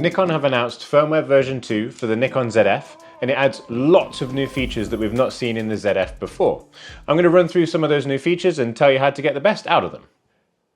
Nikon have announced firmware version 2 for the Nikon Zf, and it adds lots of new features that we've not seen in the Zf before. I'm going to run through some of those new features and tell you how to get the best out of them.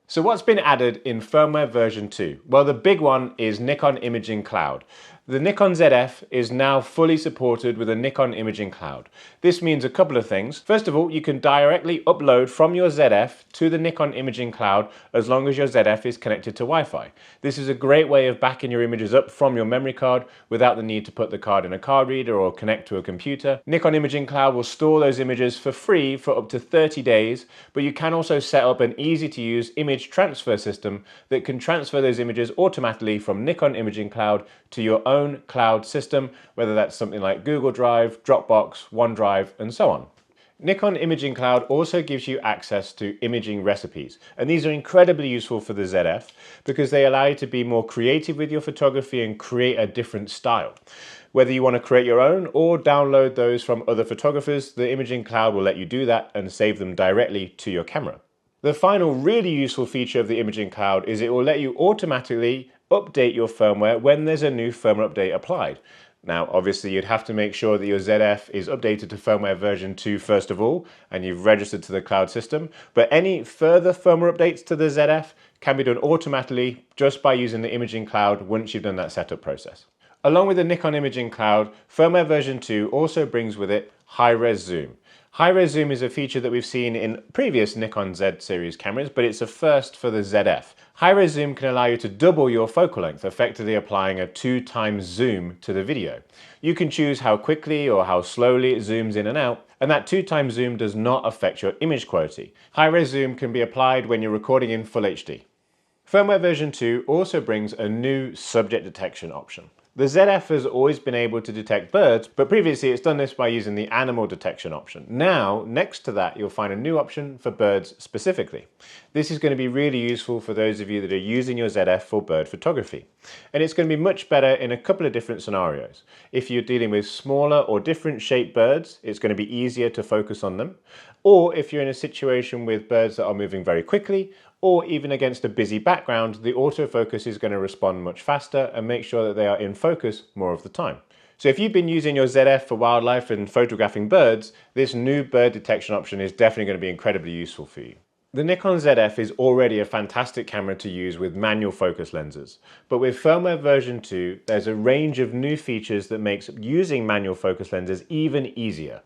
So what's been added in firmware version 2? Well, the big one is Nikon Imaging Cloud. The Nikon Zf is now fully supported with a Nikon Imaging Cloud. This means a couple of things. First of all, you can directly upload from your Zf to the Nikon Imaging Cloud as long as your Zf is connected to Wi-Fi. This is a great way of backing your images up from your memory card without the need to put the card in a card reader or connect to a computer. Nikon Imaging Cloud will store those images for free for up to 30 days, but you can also set up an easy-to-use image transfer system that can transfer those images automatically from Nikon Imaging Cloud to your own cloud system, whether that's something like Google Drive, Dropbox, OneDrive, and so on. Nikon Imaging Cloud also gives you access to imaging recipes, and these are incredibly useful for the Zf because they allow you to be more creative with your photography and create a different style. Whether you want to create your own or download those from other photographers, the Imaging Cloud will let you do that and save them directly to your camera. The final really useful feature of the Imaging Cloud is it will let you automatically update your firmware when there's a new firmware update applied. Now, obviously, you'd have to make sure that your Zf is updated to firmware version 2 first of all, and you've registered to the cloud system. But any further firmware updates to the Zf can be done automatically just by using the Imaging Cloud once you've done that setup process. Along with the Nikon Imaging Cloud, firmware version 2 also brings with it high-res zoom. High-res zoom is a feature that we've seen in previous Nikon Z series cameras, but it's a first for the Zf. High-res zoom can allow you to double your focal length, effectively applying a 2x zoom to the video. You can choose how quickly or how slowly it zooms in and out, and that 2x zoom does not affect your image quality. High-res zoom can be applied when you're recording in Full HD. Firmware version 2 also brings a new subject detection option. The Zf has always been able to detect birds, but previously it's done this by using the animal detection option. Now, next to that, you'll find a new option for birds specifically. This is going to be really useful for those of you that are using your Zf for bird photography. And it's going to be much better in a couple of different scenarios. If you're dealing with smaller or different shaped birds, it's going to be easier to focus on them. Or if you're in a situation with birds that are moving very quickly, or even against a busy background, the autofocus is going to respond much faster and make sure that they are in focus more of the time. So if you've been using your Zf for wildlife and photographing birds, this new bird detection option is definitely going to be incredibly useful for you. The Nikon Zf is already a fantastic camera to use with manual focus lenses, but with firmware version 2, there's a range of new features that makes using manual focus lenses even easier.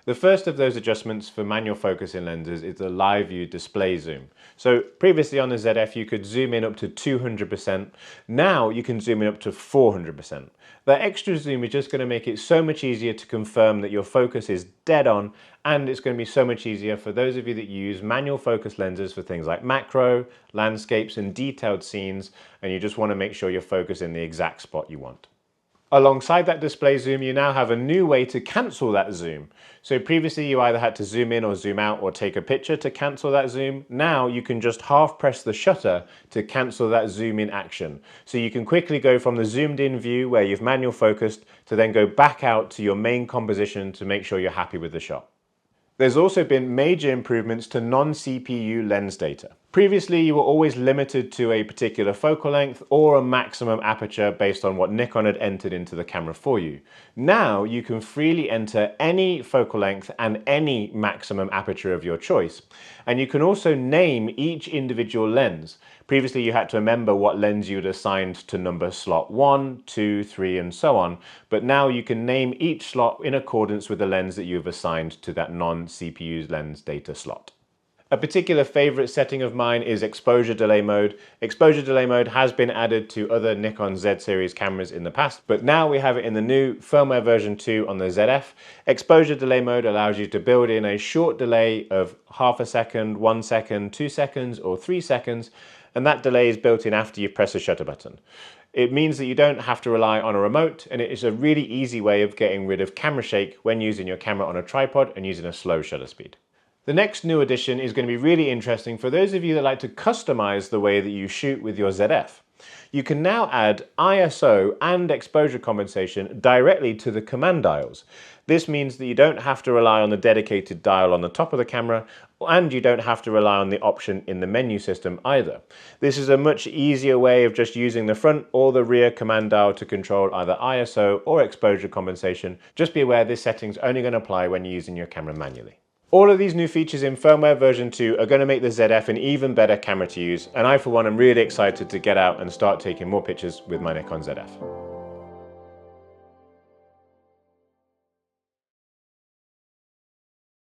The first of those adjustments for manual focus in lenses is the live view display zoom. So previously on the Zf you could zoom in up to 200%, now you can zoom in up to 400%. That extra zoom is just going to make it so much easier to confirm that your focus is dead on, and it's going to be so much easier for those of you that use manual focus lenses for things like macro, landscapes and detailed scenes, and you just want to make sure you're focused in the exact spot you want. Alongside that display zoom, you now have a new way to cancel that zoom. So previously you either had to zoom in or zoom out or take a picture to cancel that zoom. Now you can just half press the shutter to cancel that zoom in action. So you can quickly go from the zoomed in view where you've manual focused to then go back out to your main composition to make sure you're happy with the shot. There's also been major improvements to non-CPU lens data. Previously, you were always limited to a particular focal length or a maximum aperture based on what Nikon had entered into the camera for you. Now, you can freely enter any focal length and any maximum aperture of your choice. And you can also name each individual lens. Previously, you had to remember what lens you'd assigned to number slot 1, 2, 3, and so on. But now you can name each slot in accordance with the lens that you've assigned to that non-CPU lens data slot. A particular favorite setting of mine is exposure delay mode. Exposure delay mode has been added to other Nikon Z series cameras in the past, but now we have it in the new firmware version 2 on the Zf. Exposure delay mode allows you to build in a short delay of half a second, 1 second, 2 seconds, or 3 seconds, and that delay is built in after you press the shutter button. It means that you don't have to rely on a remote, and it is a really easy way of getting rid of camera shake when using your camera on a tripod and using a slow shutter speed. The next new addition is going to be really interesting for those of you that like to customize the way that you shoot with your ZF. You can now add ISO and exposure compensation directly to the command dials. This means that you don't have to rely on the dedicated dial on the top of the camera, and you don't have to rely on the option in the menu system either. This is a much easier way of just using the front or the rear command dial to control either ISO or exposure compensation. Just be aware this setting's only going to apply when you're using your camera manually. All of these new features in firmware version 2 are going to make the ZF an even better camera to use, and I for one am really excited to get out and start taking more pictures with my Nikon ZF.